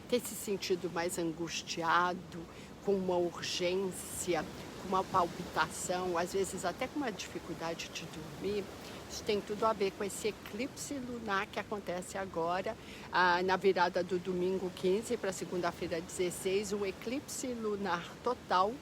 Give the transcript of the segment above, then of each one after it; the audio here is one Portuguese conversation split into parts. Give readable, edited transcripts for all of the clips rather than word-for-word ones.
tem se sentido mais angustiado, com uma urgência, com uma palpitação, às vezes até com uma dificuldade de dormir, isso tem tudo a ver com esse eclipse lunar que acontece agora, na virada do domingo 15 para segunda-feira 16, um eclipse lunar total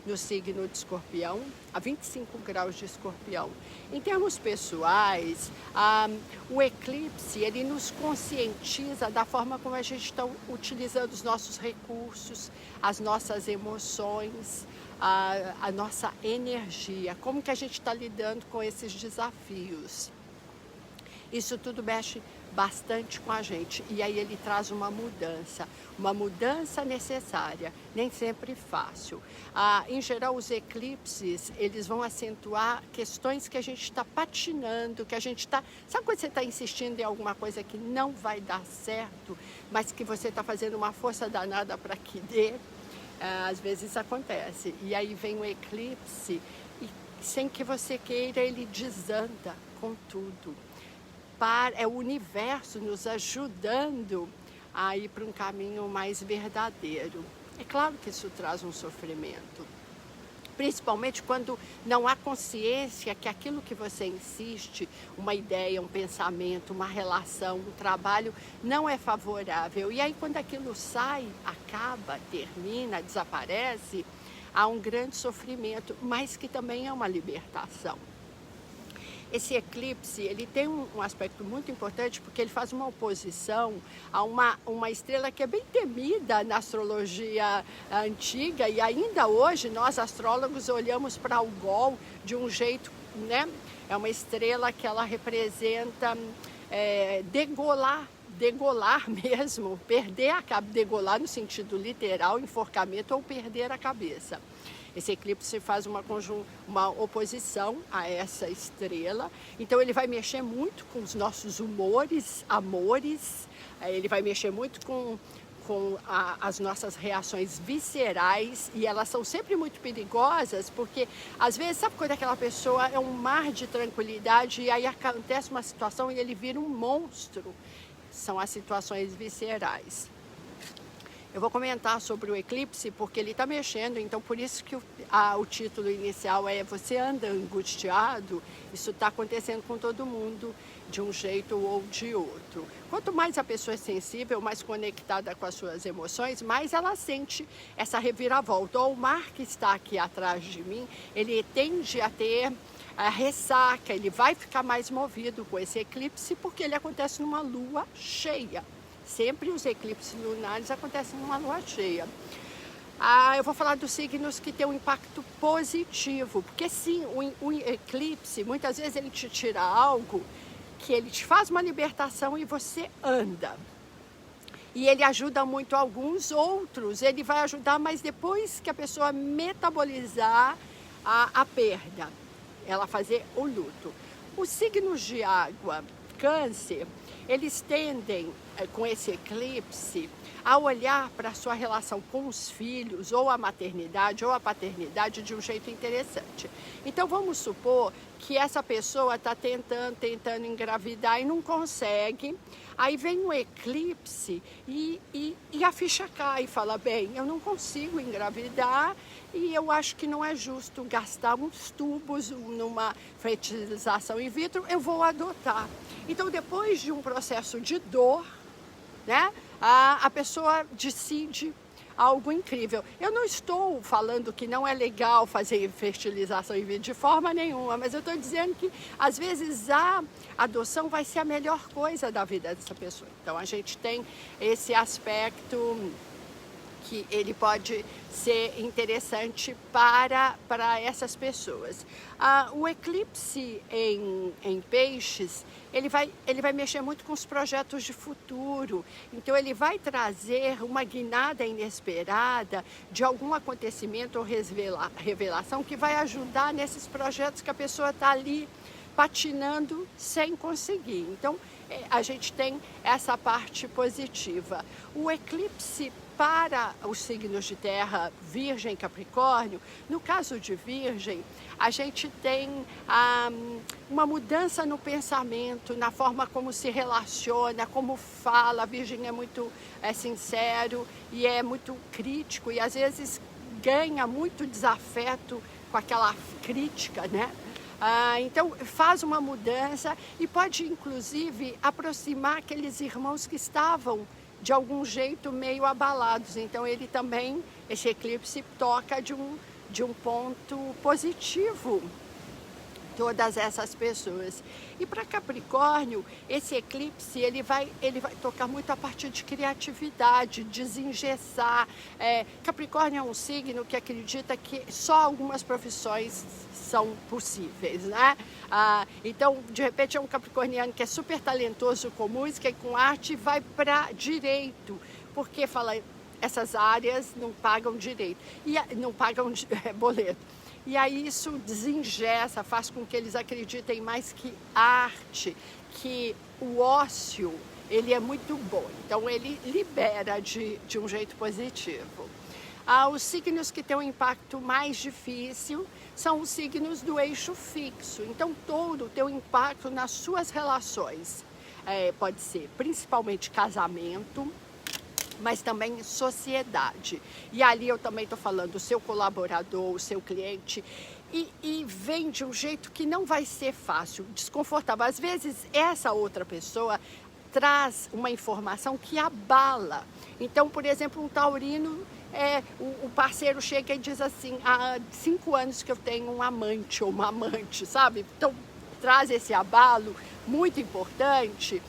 no signo de Escorpião, a 25 graus de Escorpião. Em termos pessoais, o eclipse ele nos conscientiza da forma como a gente está utilizando os nossos recursos, as nossas emoções, a nossa energia, como que a gente está lidando com esses desafios. Isso tudo mexe bastante com a gente e aí ele traz uma mudança necessária, nem sempre fácil. Em geral, os eclipses, eles vão acentuar questões que a gente está patinando, que a gente está... Sabe quando você está insistindo em alguma coisa que não vai dar certo, mas que você está fazendo uma força danada para que dê? Às vezes isso acontece. E aí vem o eclipse e sem que você queira, ele desanda com tudo. É o universo nos ajudando a ir para um caminho mais verdadeiro. É claro que isso traz um sofrimento, principalmente quando não há consciência que aquilo que você insiste, uma ideia, um pensamento, uma relação, um trabalho, não é favorável. E aí quando aquilo sai, acaba, termina, desaparece, há um grande sofrimento, mas que também é uma libertação. Esse eclipse, ele tem um aspecto muito importante porque ele faz uma oposição a uma estrela que é bem temida na astrologia antiga e ainda hoje nós astrólogos olhamos para Algol de um jeito, né? É uma estrela que ela representa degolar mesmo, perder a cabeça, degolar no sentido literal, enforcamento ou perder a cabeça. Esse eclipse faz uma oposição a essa estrela, então ele vai mexer muito com os nossos humores, amores, ele vai mexer muito com as nossas reações viscerais e elas são sempre muito perigosas porque às vezes, sabe quando aquela pessoa é um mar de tranquilidade e aí acontece uma situação e ele vira um monstro? São as situações viscerais. Eu vou comentar sobre o eclipse porque ele está mexendo, então por isso que o título inicial é Você anda angustiado? Isso está acontecendo com todo mundo de um jeito ou de outro. Quanto mais a pessoa é sensível, mais conectada com as suas emoções, mais ela sente essa reviravolta. O mar que está aqui atrás de mim, ele tende a ter a ressaca, ele vai ficar mais movido com esse eclipse porque ele acontece numa lua cheia. Sempre os eclipses lunares acontecem numa lua cheia. Eu vou falar dos signos que têm um impacto positivo, porque sim, o eclipse, muitas vezes ele te tira algo que ele te faz uma libertação e você anda. E ele ajuda muito alguns, outros ele vai ajudar, mas depois que a pessoa metabolizar a perda, ela fazer o luto. Os signos de água, Câncer, eles tendem, com esse eclipse, a olhar para a sua relação com os filhos, ou a maternidade, ou a paternidade de um jeito interessante. Então vamos supor que essa pessoa está tentando engravidar e não consegue, aí vem o eclipse e a ficha cai e fala, bem, eu não consigo engravidar e eu acho que não é justo gastar uns tubos numa fertilização in vitro, eu vou adotar. Então depois de um processo de dor, né, a pessoa decide algo incrível. Eu não estou falando que não é legal fazer fertilização in vitro de forma nenhuma, mas eu estou dizendo que às vezes a adoção vai ser a melhor coisa da vida dessa pessoa. Então a gente tem esse aspecto que ele pode ser interessante para essas pessoas. O eclipse em peixes, ele vai mexer muito com os projetos de futuro, então ele vai trazer uma guinada inesperada de algum acontecimento ou revelação que vai ajudar nesses projetos que a pessoa está ali patinando sem conseguir. Então, a gente tem essa parte positiva. O eclipse para os signos de terra, Virgem e Capricórnio, no caso de Virgem, a gente tem uma mudança no pensamento, na forma como se relaciona, como fala. A Virgem é muito sincero e é muito crítico e às vezes ganha muito desafeto com aquela crítica, né? Então faz uma mudança e pode inclusive aproximar aqueles irmãos que estavam de algum jeito meio abalados. Então ele também, esse eclipse toca de um ponto positivo todas essas pessoas. E para Capricórnio, esse eclipse ele vai tocar muito a partir de criatividade, desengessar. Capricórnio é um signo que acredita que só algumas profissões são possíveis, né? Então, de repente, é um capricorniano que é super talentoso com música e com arte e vai para direito, porque fala, essas áreas não pagam direito, e não pagam boleto. E aí isso desengessa, faz com que eles acreditem mais que arte, que o ócio, ele é muito bom. Então ele libera de um jeito positivo. Os signos que têm um impacto mais difícil são os signos do eixo fixo. Então todo tem um impacto nas suas relações. Pode ser principalmente casamento, mas também sociedade. E ali eu também estou falando do seu colaborador, o seu cliente, e vem de um jeito que não vai ser fácil, desconfortável. Às vezes essa outra pessoa traz uma informação que abala. Então, por exemplo, um taurino, o parceiro chega e diz assim, há 5 anos que eu tenho um amante ou uma amante, sabe? Então traz esse abalo muito importante.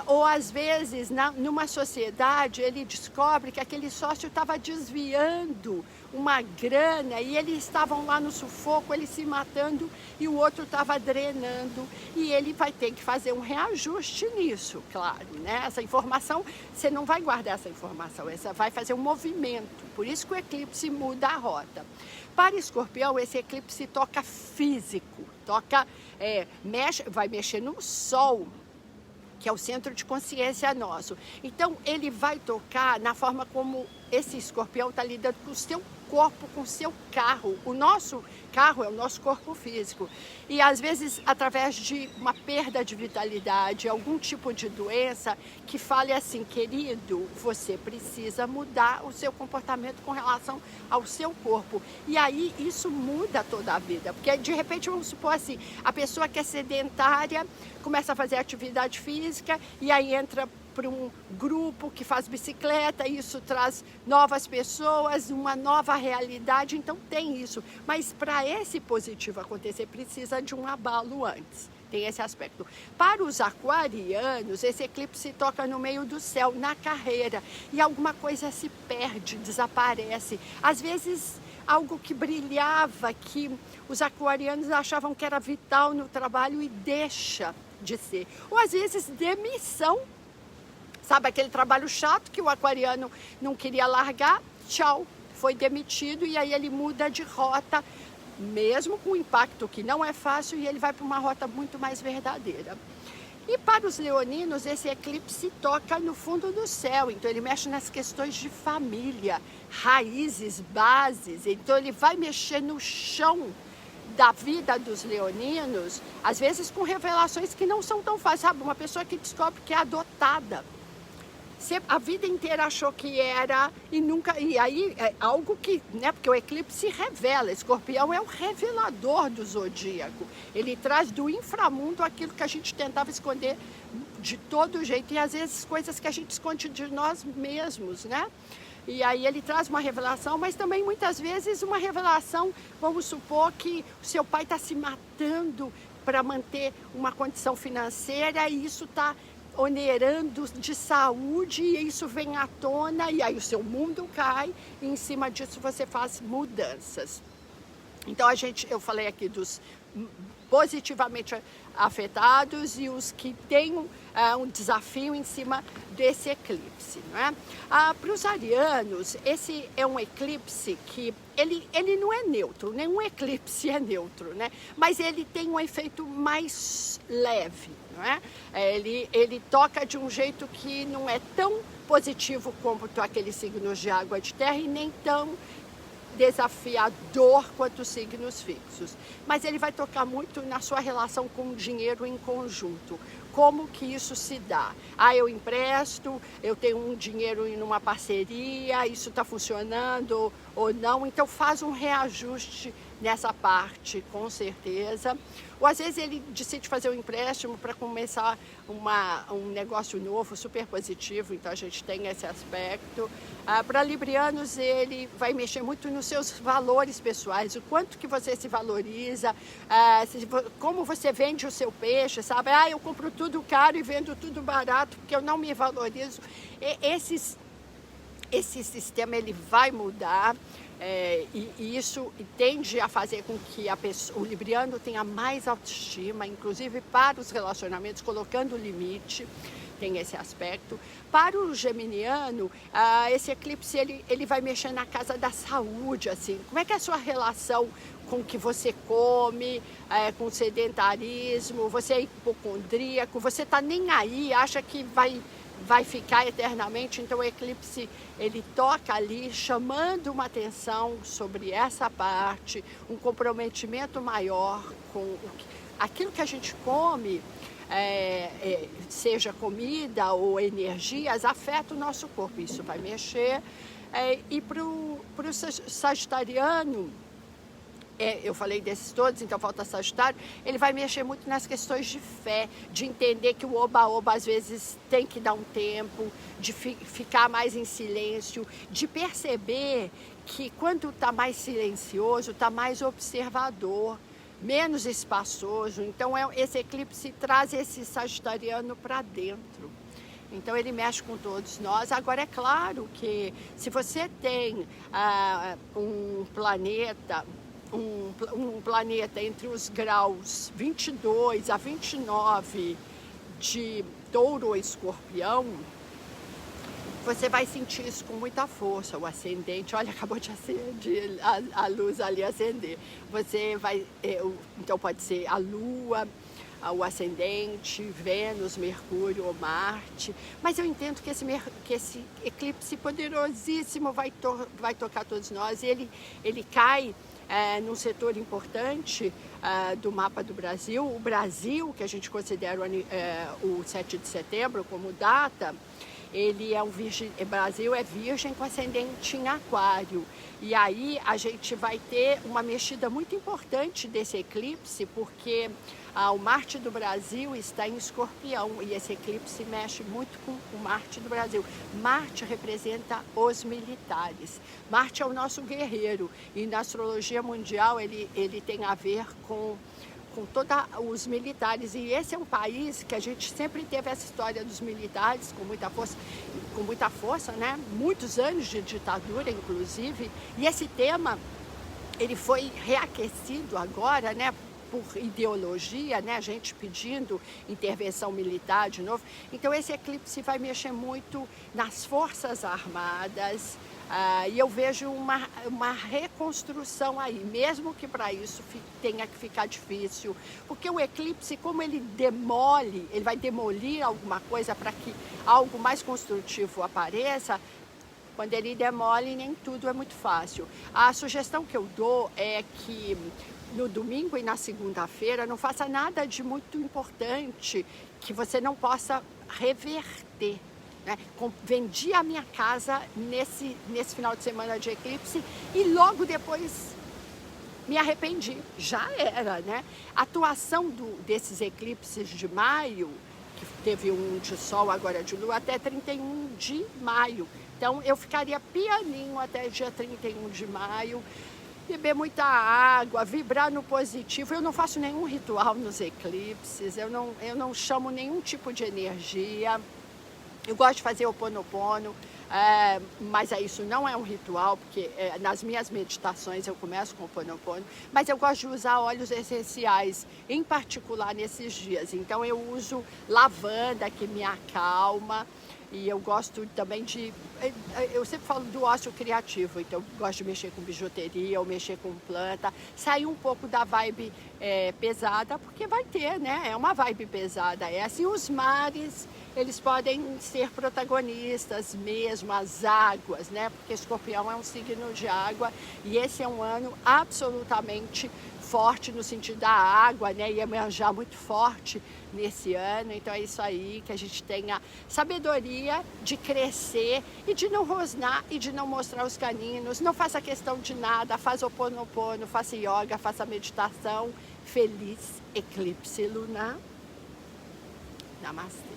Ou às vezes, numa sociedade, ele descobre que aquele sócio estava desviando uma grana e eles estavam lá no sufoco, ele se matando e o outro estava drenando. E ele vai ter que fazer um reajuste nisso, claro, né? Essa informação, você não vai guardar essa informação, essa vai fazer um movimento. Por isso que o eclipse muda a rota. Para Escorpião, esse eclipse toca físico, vai mexer no Sol, que é o centro de consciência nosso. Então, ele vai tocar na forma como esse escorpião está lidando com o seu corpo, com o seu carro. O nosso carro é o nosso corpo físico. E, às vezes, através de uma perda de vitalidade, algum tipo de doença, que fale assim, querido, você precisa mudar o seu comportamento com relação ao seu corpo. E aí, isso muda toda a vida. Porque, de repente, vamos supor assim, a pessoa que é sedentária começa a fazer atividade física e aí entra para um grupo que faz bicicleta, isso traz novas pessoas, uma nova realidade, então tem isso. Mas para esse positivo acontecer, precisa de um abalo antes. Tem esse aspecto. Para os aquarianos, esse eclipse toca no meio do céu, na carreira, e alguma coisa se perde, desaparece. Às vezes, algo que brilhava, que os aquarianos achavam que era vital no trabalho e deixa de ser. Ou às vezes, demissão. Sabe aquele trabalho chato que o aquariano não queria largar? Tchau, foi demitido e aí ele muda de rota, mesmo com o impacto que não é fácil, e ele vai para uma rota muito mais verdadeira. E para os leoninos, esse eclipse toca no fundo do céu, então ele mexe nas questões de família, raízes, bases, então ele vai mexer no chão da vida dos leoninos, às vezes com revelações que não são tão fáceis, sabe? Uma pessoa que descobre que é adotada. A vida inteira achou que era e nunca, e aí é algo que, né, porque o eclipse revela. Escorpião é o revelador do zodíaco, ele traz do inframundo aquilo que a gente tentava esconder de todo jeito, e às vezes coisas que a gente esconde de nós mesmos, né? E aí ele traz uma revelação, mas também muitas vezes uma revelação, vamos supor que o seu pai está se matando para manter uma condição financeira e isso está onerando de saúde, e isso vem à tona e aí o seu mundo cai e em cima disso você faz mudanças. Então eu falei aqui dos positivamente afetados e os que têm um desafio em cima desse eclipse, não é? Para os arianos, esse é um eclipse que ele não é neutro, nenhum eclipse é neutro, né? Mas ele tem um efeito mais leve, não é? Ele toca de um jeito que não é tão positivo como aqueles signos de água de terra e nem tão desafiador quanto os signos fixos. Mas ele vai tocar muito na sua relação com o dinheiro em conjunto. Como que isso se dá? Eu empresto, eu tenho um dinheiro em uma parceria, isso está funcionando ou não? Então faz um reajuste nessa parte, com certeza. Ou às vezes ele decide fazer um empréstimo para começar um negócio novo, super positivo, então a gente tem esse aspecto. Para librianos, ele vai mexer muito nos seus valores pessoais, o quanto que você se valoriza, como você vende o seu peixe, sabe? Eu compro tudo caro e vendo tudo barato porque eu não me valorizo. Esse sistema ele vai mudar. E isso tende a fazer com que o libriano tenha mais autoestima, inclusive para os relacionamentos, colocando limite, tem esse aspecto. Para o geminiano, esse eclipse ele vai mexer na casa da saúde, assim. Como é que é a sua relação com o que você come, com o sedentarismo, você é hipocondríaco, você está nem aí, acha que vai ficar eternamente. Então o eclipse ele toca ali, chamando uma atenção sobre essa parte, um comprometimento maior com aquilo que a gente come, seja comida ou energias, afeta o nosso corpo, isso vai mexer. E para o sagitariano, eu falei desses todos, então falta Sagitário, ele vai mexer muito nas questões de fé, de entender que o oba-oba às vezes tem que dar um tempo, de ficar mais em silêncio, de perceber que quando está mais silencioso, está mais observador, menos espaçoso. Então esse eclipse traz esse sagitariano para dentro. Então ele mexe com todos nós. Agora é claro que se você tem um planeta entre os graus 22 a 29 de Touro ou Escorpião, você vai sentir isso com muita força. O ascendente, olha, acabou de acender, a luz ali acender. Você vai, então pode ser a Lua, o ascendente, Vênus, Mercúrio ou Marte. Mas eu entendo que esse eclipse poderosíssimo vai tocar todos nós. Ele cai num setor importante do mapa do Brasil. O Brasil, que a gente considera o 7 de setembro como data, ele é Brasil é virgem com ascendente em aquário. E aí a gente vai ter uma mexida muito importante desse eclipse, porque o Marte do Brasil está em Escorpião e esse eclipse mexe muito com o Marte do Brasil. Marte representa os militares. Marte é o nosso guerreiro e na astrologia mundial ele tem a ver com todos os militares. E esse é um país que a gente sempre teve essa história dos militares com muita força, né? Muitos anos de ditadura, inclusive. E esse tema, ele foi reaquecido agora, né? Por ideologia, né? A gente pedindo intervenção militar de novo. Então esse eclipse vai mexer muito nas Forças Armadas, e eu vejo uma reconstrução aí, mesmo que para isso tenha que ficar difícil, porque o eclipse, como ele vai demolir alguma coisa para que algo mais construtivo apareça. Quando ele demole, nem tudo é muito fácil. A sugestão que eu dou é que no domingo e na segunda-feira não faça nada de muito importante que você não possa reverter. Vendi a minha casa nesse final de semana de eclipse e logo depois me arrependi. Já era, né? A atuação desses eclipses de maio, que teve um de sol, agora de lua, até 31 de maio. Então eu ficaria pianinho até dia 31 de maio, beber muita água, vibrar no positivo. Eu não faço nenhum ritual nos eclipses, eu não chamo nenhum tipo de energia. Eu gosto de fazer Ho'oponopono, mas isso não é um ritual, porque nas minhas meditações eu começo com Ho'oponopono, mas eu gosto de usar óleos essenciais, em particular nesses dias. Então eu uso lavanda, que me acalma, E eu gosto também eu sempre falo do ócio criativo, então eu gosto de mexer com bijuteria, ou mexer com planta, sair um pouco da vibe pesada, porque vai ter, né? É uma vibe pesada. É assim, os mares, eles podem ser protagonistas mesmo, as águas, né? Porque Escorpião é um signo de água e esse é um ano absolutamente forte no sentido da água, né? Iemanjá muito forte nesse ano, então é isso aí, que a gente tenha sabedoria de crescer e de não rosnar e de não mostrar os caninos, não faça questão de nada, faz Ho'oponopono, faça yoga, faça meditação. Feliz eclipse lunar. Namastê.